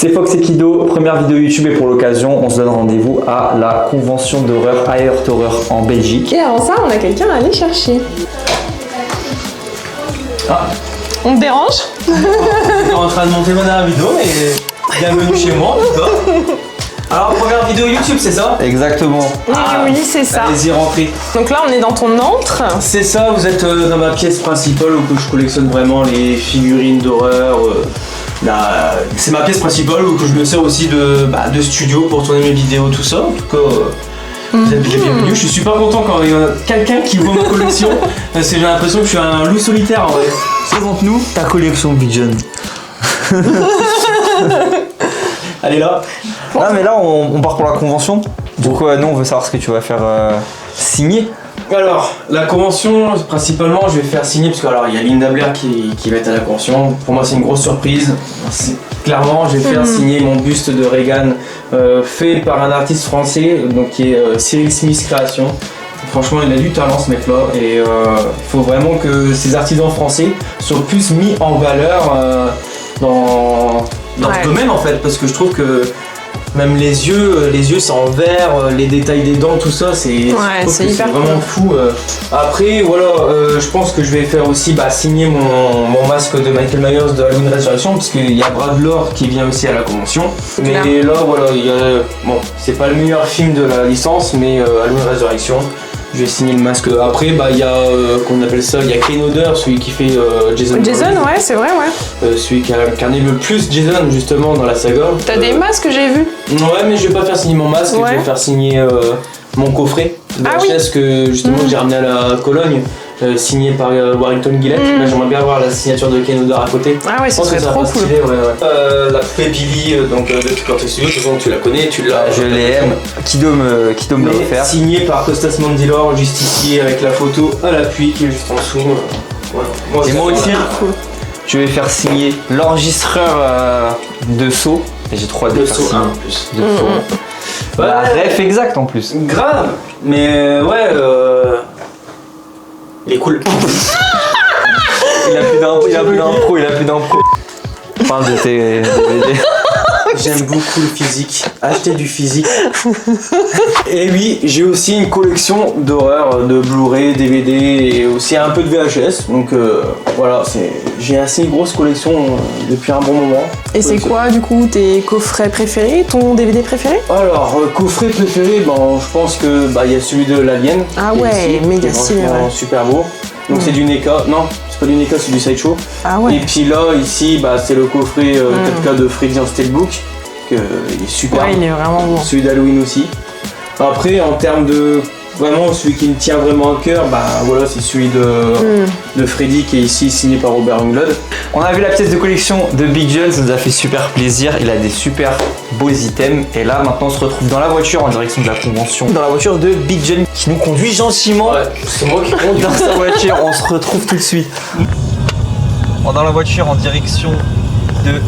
C'est Fox et Kido, première vidéo YouTube et pour l'occasion, on se donne rendez-vous à la convention d'horreur Aert Horror en Belgique. Et avant ça, on a quelqu'un à aller chercher. Ah. On te dérange? On est en train de monter ma dernière vidéo et bienvenue chez moi, d'accord. Alors, première vidéo YouTube, c'est ça? Exactement. Oui, c'est ça. Allez-y, rentrez. Donc là, on est dans ton antre. C'est ça, vous êtes dans ma pièce principale où je collectionne vraiment les figurines d'horreur. C'est ma pièce principale où je me sers aussi de studio pour tourner mes vidéos, tout ça. En tout cas, vous êtes les bienvenus. Je suis super content quand il y a quelqu'un qui voit ma collection parce que j'ai l'impression que je suis un loup solitaire en vrai. Présente-nous ta collection Big John. Allez là. Ah mais là on part pour la convention. Du coup nous on veut savoir ce que tu vas faire signer. Alors, la convention, principalement, je vais faire signer, parce que alors il y a Linda Blair qui va être à la convention. Pour moi, c'est une grosse surprise. Clairement, je vais faire signer mon buste de Regan, fait par un artiste français, donc qui est Cyril Smith Création. Franchement, il a du talent ce mec-là, et il faut vraiment que ces artisans français soient plus mis en valeur dans ce domaine en fait, parce que je trouve que même les yeux c'est en vert, les détails des dents, tout ça, c'est vraiment fou. Après, voilà, je pense que je vais faire aussi signer mon masque de Michael Myers de Halloween Resurrection, parce qu'il y a Brad Lord qui vient aussi à la convention. Mais là, voilà, bon, c'est pas le meilleur film de la licence, mais Halloween Resurrection. Je vais signer le masque. Après, il y a, qu'on appelle ça, il y a Ken Hodder, celui qui fait Jason. Jason, ouais, c'est vrai, ouais. Celui qui a incarné le plus Jason, justement, dans la saga. T'as des masques, j'ai vu. Ouais, mais je vais pas faire signer mon masque, je vais faire signer mon coffret de la chaise que, justement, j'ai ramené à la Cologne. Signé par Warrington Gillette. Là, j'aimerais bien avoir la signature de Ken Hodder à côté. Ah ouais, ce serait trop cool. Stylé, la poupée Billy donc, de Picard Studio, de toute façon tu la connais, tu l'as. Je l'aime. Kido me l'a offert. Signé par Costas Mandylor, juste ici avec la photo à l'appui qui est juste en dessous. Et moi aussi, je vais faire signer l'enregistreur de saut. Et j'ai trop hâte de faire signer. En plus. De saut. La ref exact en plus. Grave. Mais il est cool. Il a plus d'impro. Parle de tes DVD. J'aime beaucoup le physique. Acheter du physique. Et oui, j'ai aussi une collection d'horreur, de Blu-ray, DVD et aussi un peu de VHS. Donc voilà, j'ai assez grosse collection depuis un bon moment. Et c'est quoi du coup tes coffrets préférés, ton DVD préféré? Alors, coffret préféré, je pense que il y a celui de l'Alien. Ah ouais, méga stylé. Super beau. Donc c'est du NECA. Non, c'est pas du NECA, c'est du Sideshow. Ah ouais. Et puis là, ici, c'est le coffret 4K de Freddy en Steelbook. Il est super. Ouais, il est vraiment beau. Celui d'Halloween aussi. Après, en termes de vraiment celui qui me tient vraiment à cœur, voilà, c'est celui de Freddy qui est ici signé par Robert Englund. On a vu la pièce de collection de Big John, ça nous a fait super plaisir. Il a des super beaux items. Et là, maintenant, on se retrouve dans la voiture en direction de la convention. Dans la voiture de Big John qui nous conduit gentiment. Ouais, c'est moi qui conduis dans sa voiture. On se retrouve tout de suite. On est dans la voiture en direction de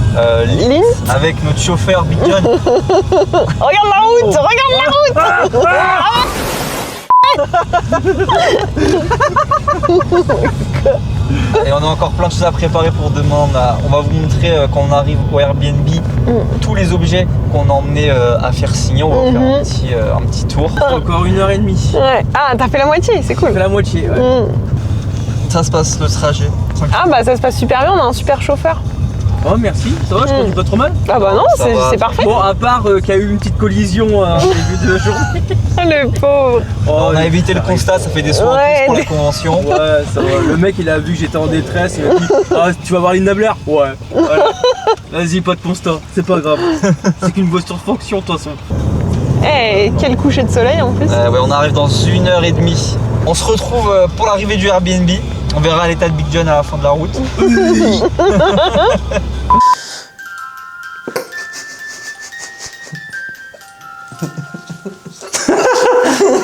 Lille avec notre chauffeur Big John. Regarde la route, regarde la route. Et on a encore plein de choses à préparer pour demain. On va vous montrer quand on arrive au Airbnb tous les objets qu'on a emmenés à faire signer. On va faire un petit tour. Encore 1h30. Ouais. Ah, t'as fait la moitié, c'est cool. J'ai fait la moitié, ouais. Ça se passe le trajet. Ah ça se passe super bien, on a un super chauffeur. Oh merci, ça va, je conduis pas trop mal. Ah bah non, c'est parfait. Bon, à part qu'il y a eu une petite collision en début de journée. Le pauvre. On a évité le constat, ça fait des soins en plus pour la convention. Ouais, ça va. Le mec il a vu que j'étais en détresse, il m'a dit tu vas voir Linda Blair? Ouais. Voilà. Vas-y, pas de constat, c'est pas grave. C'est qu'une voiture de fonction de toute façon. Eh, quel coucher de soleil en plus. Ouais, on arrive dans 1h30. On se retrouve pour l'arrivée du Airbnb. On verra l'état de Big John à la fin de la route.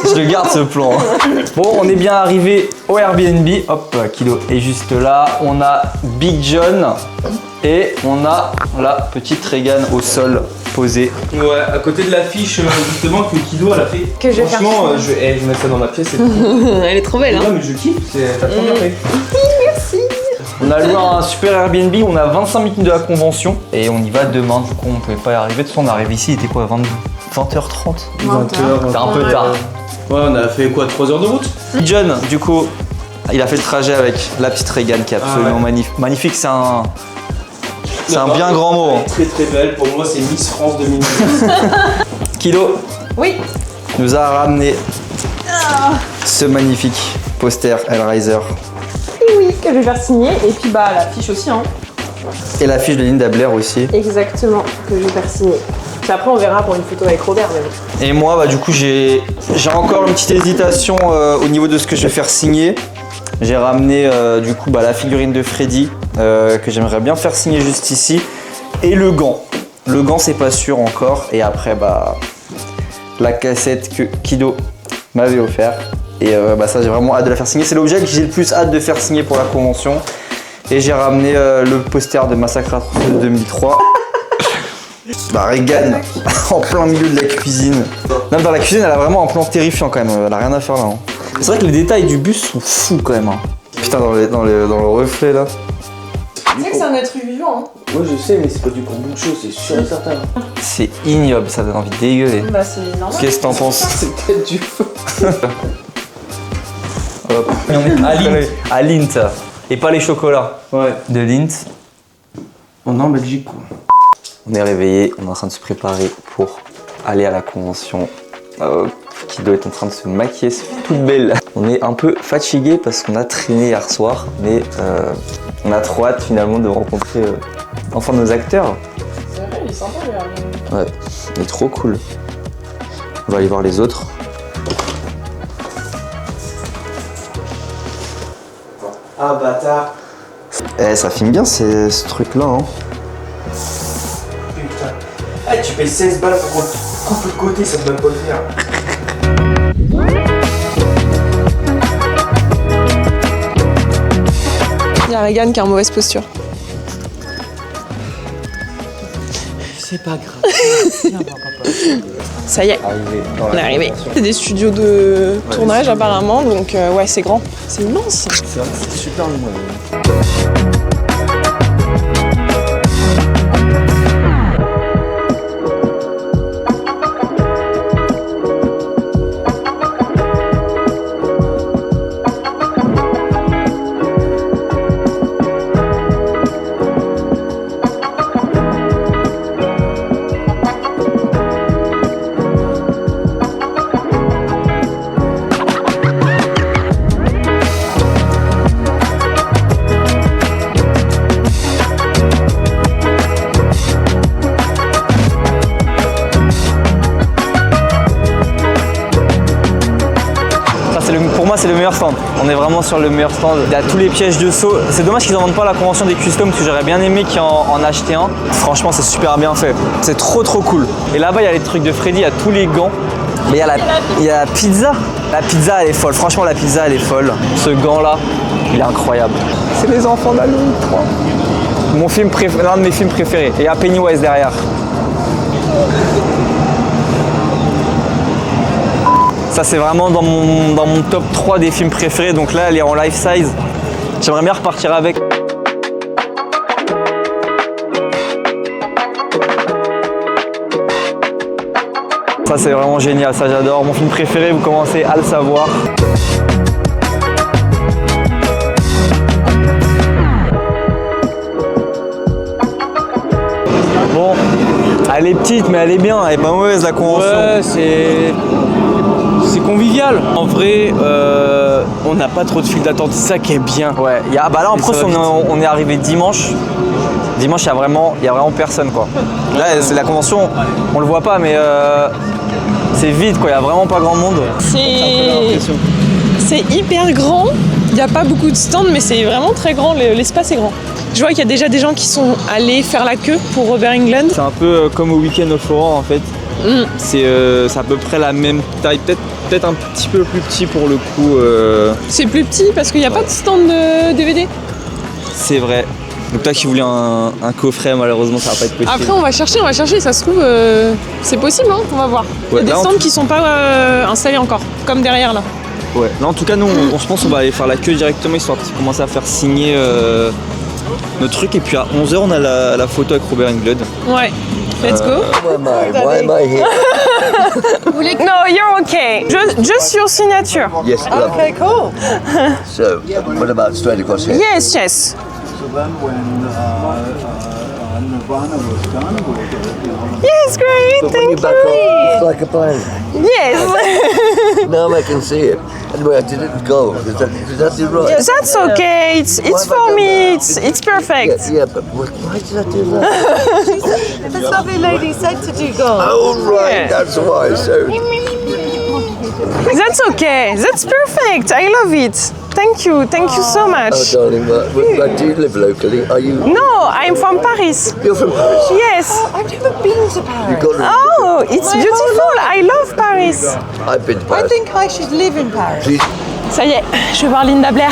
Je le garde ce plan. Bon, on est bien arrivé au Airbnb. Hop, Kido est juste là. On a Big John et on a la petite Regan au sol posée. Ouais, à côté de l'affiche justement que Kido elle a fait. Que je vais faire. Franchement, je vais mettre ça dans ma pièce. Elle est trop belle, hein. Ouais, mais je kiffe, t'as trop bien fait. Merci. On a loué un super Airbnb, on a 25 minutes de la convention et on y va demain. Du coup, on pouvait pas y arriver. De toute façon, on est arrivé ici, il était quoi, 20h30 C'était un peu tard. Ouais, on a fait quoi, 3 heures de route? John, du coup, il a fait le trajet avec la petite Regan qui est absolument magnifique. C'est un bien grand mot. Elle est très très belle. Pour moi, c'est Miss France 2019. Kilo Oui. nous a ramené ce magnifique poster Hellraiser Oui, que je vais faire signer. Et puis bah l'affiche aussi, hein. et l'affiche de Linda Blair aussi. Exactement, que je vais faire signer. Puis après on verra pour une photo avec Robert. Mais bon. Et moi, bah, du coup, j'ai encore une petite hésitation au niveau de ce que je vais faire signer. J'ai ramené du coup la figurine de Freddy que j'aimerais bien faire signer juste ici. Et le gant. Le gant, c'est pas sûr encore. Et après, bah, la cassette que Kido m'avait offert. Et ça, j'ai vraiment hâte de la faire signer. C'est l'objet que j'ai le plus hâte de faire signer pour la convention. Et j'ai ramené le poster de Massacre de 2003. Bah, Regan, en plein milieu de la cuisine. Non, dans la cuisine, elle a vraiment un plan terrifiant quand même. Elle a rien à faire là. Hein. C'est vrai que les détails du bus sont fous quand même. Hein. Putain, dans le reflet là. Tu sais que c'est un être vivant, hein. Ouais, je sais, mais c'est pas du kombucha, c'est sûr et certain. C'est ignoble, ça donne envie de dégueuler. Bah c'est normal. Qu'est-ce que t'en penses? C'est peut-être du feu. Hop. Et on est à Lindt. Et pas les chocolats. Ouais. De Lindt. On est en Belgique, quoi. On est réveillé, on est en train de se préparer pour aller à la convention. Kido est en train de se maquiller, c'est toute belle. On est un peu fatigué parce qu'on a traîné hier soir, mais on a trop hâte finalement de rencontrer enfin nos acteurs. C'est vrai, il est sympa le Ouais, il est trop cool. On va aller voir les autres. Ah, bâtard. Eh, ça filme bien ce truc-là, hein. Putain. Eh, tu payes 16 balles pour qu'on coupe le côté, ça peut même pas le faire. Il y a Regan qui a une mauvaise posture. C'est pas grave. Ça y est, on est arrivé. C'est des studios de tournage apparemment, donc ouais c'est grand. C'est immense. C'est super loin. Pour moi, c'est le meilleur stand. On est vraiment sur le meilleur stand. Il y a tous les pièges de saut. C'est dommage qu'ils n'en vendent pas à la convention des customs parce que j'aurais bien aimé qu'ils en achetaient un. Franchement, c'est super bien fait. C'est trop cool. Et là-bas, il y a les trucs de Freddy, il y a tous les gants. Mais il y a la pizza. La pizza, elle est folle. Franchement, la pizza, elle est folle. Ce gant-là, il est incroyable. C'est les enfants d'Halloween 3. L'un de mes films préférés. Et il y a Pennywise derrière. Ça c'est vraiment dans mon top 3 des films préférés, donc là elle est en life size. J'aimerais bien repartir avec. Ça c'est vraiment génial, ça j'adore. Mon film préféré, vous commencez à le savoir. Bon, elle est petite mais elle est bien, elle est pas mauvaise la convention. Ouais, c'est convivial. En vrai, on n'a pas trop de file d'attente, c'est ça qui est bien. Ouais, là en plus on est arrivé dimanche. Dimanche, il y a vraiment personne quoi. Là, c'est la convention, on le voit pas, mais c'est vide quoi, il y a vraiment pas grand monde. C'est hyper grand. Il n'y a pas beaucoup de stands, mais c'est vraiment très grand. L'espace est grand. Je vois qu'il y a déjà des gens qui sont allés faire la queue pour Robert Englund. C'est un peu comme au Week-end au Forum en fait. C'est à peu près la même taille, peut-être un petit peu plus petit pour le coup. C'est plus petit parce qu'il n'y a pas de stand de DVD. C'est vrai. Donc toi qui voulais un coffret, malheureusement ça va pas être possible. Après on va chercher, ça se trouve c'est possible, hein, on va voir. Il y a des stands qui sont pas installés encore, comme derrière là. Ouais. Là, en tout cas, nous, on se pense qu'on va aller faire la queue directement histoire de commencer à faire signer notre truc. Et puis à 11h, on a la photo avec Robert Englund. Ouais. Let's go. Why am I here? No, you're okay. Just your signature. Yes, lovely. Okay, cool. So, what about straight across here? Yes, yes. So then when Nirvana was done, we'll get it on. Yes, great. But when you Thank back up, you. it's like a plane. Yes. Now I can see it. Anyway, I didn't go. Is that the right? That's okay. It's for me. It's perfect. Yeah, but why did I do that? This lovely lady said to do gold. Oh, right, Yeah. that's why. So, That's okay. That's perfect. I love it. Thank you so oh, much. darling, but do you live locally? Are you? No, I'm from Paris. You're from Paris. Yes. I've never been to Paris. You got to. Oh, it's My beautiful. whole life. I love Paris. I've been to I Paris. think I should live in Paris. Please. Ça y est, je vais voir Linda Blair.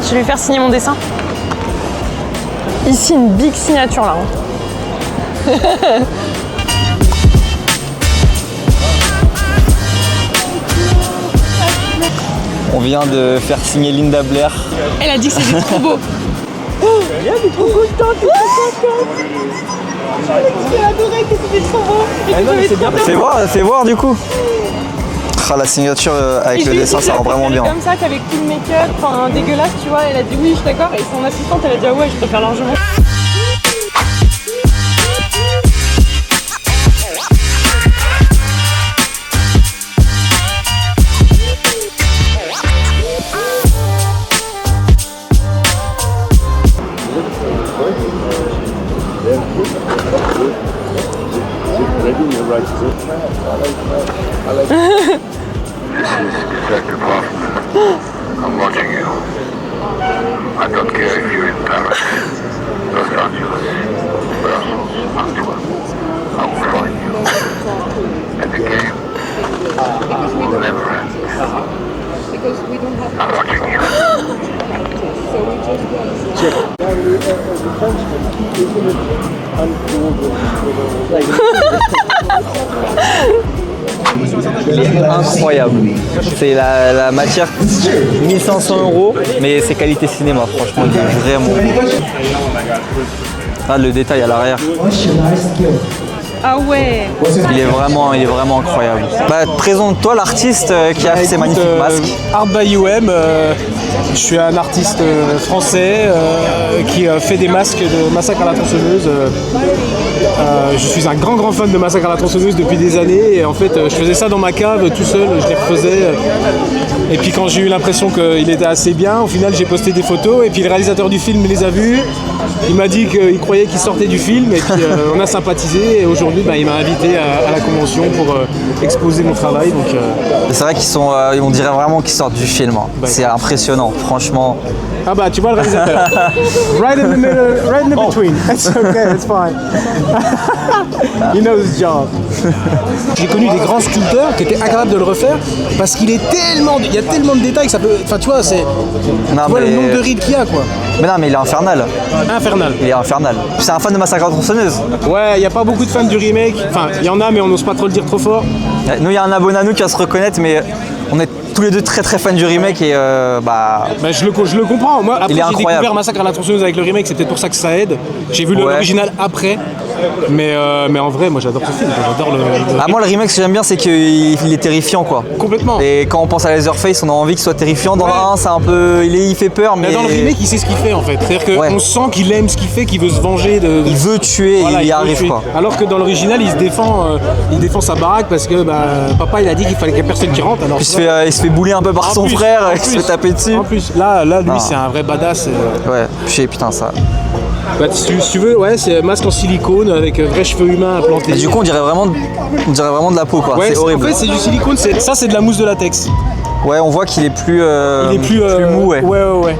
Je vais lui faire signer mon dessin. Ici, une big signature là. On vient de faire signer Linda Blair. Elle a dit que c'était trop beau. Fais voir du coup. Ah, la signature avec le dessin, ça rend vraiment bien. Comme ça qu'avec tout le make-up, enfin dégueulasse, tu vois, elle a dit oui, je suis d'accord. Et son assistante, elle a dit ah ouais, je préfère largement. Detective Hoffman, I'm watching you. I don't care if you're in Paris, Los Angeles, Brussels, Antwerp. I will find you. And the game will never end. I'm watching you. Incroyable. C'est la matière 1500 €, mais c'est qualité cinéma, franchement, il est vraiment. Ah, le détail à l'arrière. Ah ouais. Il est vraiment incroyable. Bah, présente-toi l'artiste qui a fait ces magnifiques masques. Art by UM, je suis un artiste français qui fait des masques de Massacre à la tronçonneuse. Je suis un grand fan de Massacre à la tronçonneuse depuis des années et en fait je faisais ça dans ma cave tout seul, je les refaisais. Et puis quand j'ai eu l'impression qu'il était assez bien, au final j'ai posté des photos et puis le réalisateur du film les a vus. Il m'a dit qu'il croyait qu'il sortait du film et puis on a sympathisé et aujourd'hui il m'a invité à la convention pour exposer mon travail. Donc, C'est vrai qu'ils sont, on dirait vraiment qu'ils sortent du film. Hein. C'est impressionnant, franchement. Ah bah tu vois le réalisateur. Right in the middle, right in the between. It's okay, it's fine. He knows his job. J'ai connu des grands sculpteurs qui étaient incapables de le refaire parce qu'il y a tellement de détails que ça peut. Enfin tu vois, Non, tu vois le nombre de rides qu'il y a quoi. Mais non, mais il est infernal. Infernal. Il est infernal. C'est un fan de Massacre à la tronçonneuse. Ouais, il n'y a pas beaucoup de fans du remake. Enfin, il y en a, mais on n'ose pas trop le dire trop fort. Nous, il y a un abonné à nous qui va se reconnaître, mais on est tous les deux très fans du remake et Bah, je le comprends. Moi, après, Il est j'ai incroyable. découvert Massacre à la tronçonneuse avec le remake, c'est peut-être pour ça que ça aide. J'ai vu l'original après. Mais en vrai, moi j'adore ce film. J'adore le. Ah, moi, le remake, ce que j'aime bien, c'est qu'il est terrifiant, quoi. Complètement. Et quand on pense à Leatherface, on a envie qu'il soit terrifiant. Dans le 1, c'est un peu. Il fait peur, mais. Mais dans le remake, il sait ce qu'il fait en fait. C'est-à-dire qu'on Ouais. sent qu'il aime ce qu'il fait, qu'il veut se venger de. Il veut tuer, Voilà, il y veut arrive, tuer. quoi. Alors que dans l'original, il défend sa baraque parce que papa il a dit qu'il fallait qu'il y ait personne qui rentre. Alors Puis il se fait bouler un peu par en son plus, frère, en il se plus, fait taper dessus. En plus, là lui Ah. c'est un vrai badass. Ouais, putain, ça. Bah, si tu veux, ouais, c'est masque en silicone avec vrais cheveux humains implantés. Mais du coup, on dirait vraiment de la peau, quoi. ouais, C'est horrible. En fait, c'est du silicone. Ça, c'est de la mousse de latex. Ouais, on voit qu'il est plus. Il est plus mou, ouais. Ouais.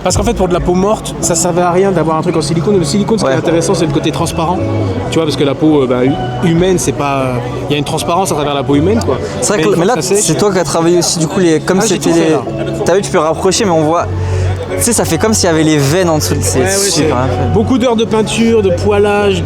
Parce qu'en fait, pour de la peau morte, ça servait à rien d'avoir un truc en silicone. Le silicone, ce qui est Ouais. intéressant, c'est le côté transparent. Tu vois, parce que la peau humaine, c'est pas. Il y a une transparence à travers la peau humaine, quoi. C'est vrai que mais là, c'est toi qui as travaillé aussi, du coup, comme Ah, j'ai c'était tout fait, les. là. T'as vu, tu peux rapprocher, mais on voit. Tu sais, ça fait comme s'il y avait les veines en dessous. C'est super bien fait. beaucoup d'heures de peinture, de poilage,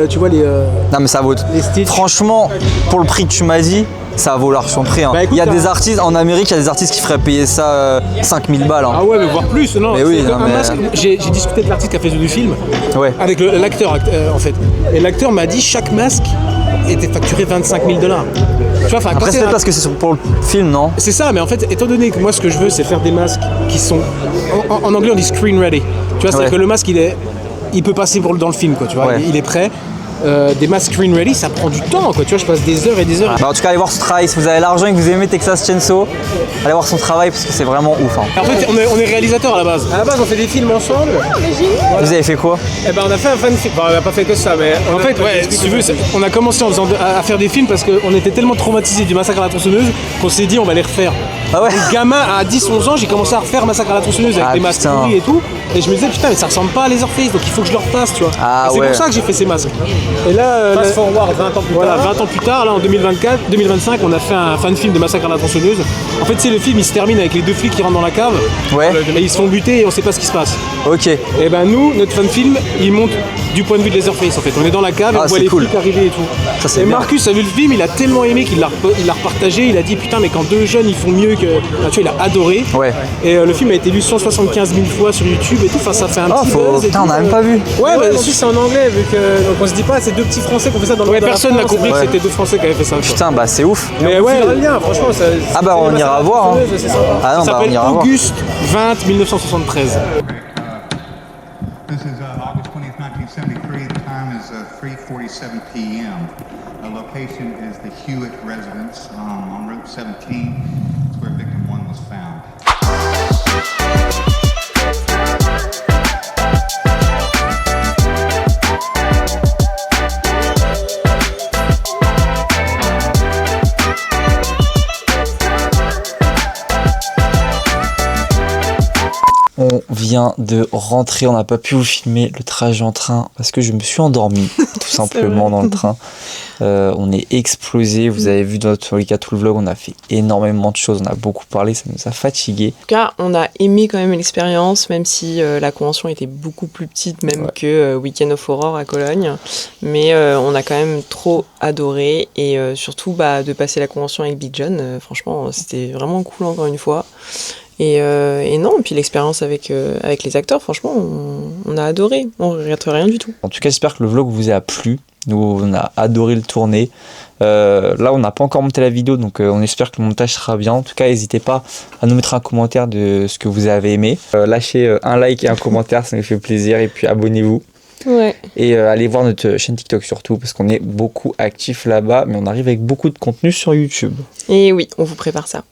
tu vois les. Non, mais ça vaut. Les stitches. Franchement, pour le prix que tu m'as dit, ça vaut leur son prix. Hein. Bah, écoute, il y a des artistes, en Amérique, il y a des artistes qui feraient payer ça 5000 balles. Hein. Ah ouais, mais voire plus, non. Mais oui, c'est non, un mais- masque. J'ai discuté avec l'artiste qui a fait du film, Ouais. avec l'acteur en fait. Et l'acteur m'a dit chaque masque était facturé 25 000 $. Tu vois, enfin, Après, quand c'est c'est peut-être parce que c'est pour le film, non? c'est ça, mais en fait, étant donné que moi, ce que je veux, c'est faire des masques qui sont. En anglais, on dit screen ready. Tu vois, c'est-à-dire Ouais. que le masque, il peut passer dans le film, quoi. Tu vois, Ouais. il est prêt. Des masques screen ready, ça prend du temps, quoi. Tu vois, je passe des heures et des heures. Bah, en tout cas, allez voir son travail. Si vous avez l'argent et que vous aimez Texas Chainsaw, allez voir son travail parce que c'est vraiment ouf. Hein. En fait, on est réalisateur à la base. À la base, on fait des films ensemble. Vous avez fait quoi? Eh ben, on a fait un fan film. Enfin, on n'a pas fait que ça, mais en fait, ouais, si tu veux, on a commencé à faire des films parce qu'on était tellement traumatisés du massacre à la tronçonneuse qu'on s'est dit on va les refaire. Ah ouais? Gamin à 10-11 ans, j'ai commencé à refaire Massacre à la tronçonneuse avec Ah, des masques putain. pourris et tout. Et je me disais, putain, mais ça ressemble pas à Leatherface, donc il faut que je le repasse, tu vois. Ah, Et c'est ouais. pour ça que j'ai fait ces masques. Et là, fast forward 20 ans plus tard. Voilà, 20 ans plus tard, là en 2025, on a fait un fan film de Massacre à la tronçonneuse. En fait, c'est le film, il se termine avec les deux flics qui rentrent dans la cave. Ouais. Mais ils se font buter et on sait pas ce qui se passe. Ok. Et ben nous, notre fan film, il monte du point de vue de Leatherface en fait. On est dans la cave, et Ah, on voit c'est les cool. flics arriver et tout. Ça, c'est Et bien. Marcus a vu le film, il a tellement aimé qu'il l'a repartagé. Il a dit putain, mais quand deux jeunes ils font mieux que. Enfin, tu vois, il a adoré. Ouais. Et le film a été vu 175 000 fois sur YouTube et tout. Enfin, ça fait un Oh, petit buzz. et putain, tout. on a même pas vu. Ouais, mais en plus c'est en anglais vu que donc on se dit pas c'est deux petits Français qui ont fait ça dans le. Ouais, personne n'a compris que c'était deux Français qui avaient fait ça. quoi. Putain, bah c'est ouf. Mais ouais, le lien, franchement, ça. Ah bah on ira voir. Hein. C'est sympa. Ah non, Ça bah on s'appelle ira voir. Auguste 20 1973. This is August 20th, 1973. The time is 3:47 p.m. The location is the Hewitt residence on Route 17. It's where victim 1 was found. On vient de rentrer, on n'a pas pu vous filmer le trajet en train parce que je me suis endormi tout simplement dans le train. On est explosé, vous avez vu dans tous les cas tout le vlog, on a fait énormément de choses, on a beaucoup parlé, ça nous a fatigués. En tout cas, on a aimé quand même l'expérience, même si la convention était beaucoup plus petite même que Weekend of Horror à Cologne. Mais on a quand même trop adoré et surtout de passer la convention avec Big John, franchement, c'était vraiment cool encore une fois. Et non, puis l'expérience avec les acteurs, franchement, on a adoré, on regrette rien du tout. En tout cas, j'espère que le vlog vous a plu. Nous, on a adoré le tourner. Là, on n'a pas encore monté la vidéo, donc on espère que le montage sera bien. En tout cas, n'hésitez pas à nous mettre un commentaire de ce que vous avez aimé. Lâchez un like et un commentaire, ça nous fait plaisir. Et puis abonnez-vous. Ouais. Et allez voir notre chaîne TikTok surtout, parce qu'on est beaucoup actifs là-bas, mais on arrive avec beaucoup de contenu sur YouTube. Et oui, on vous prépare ça.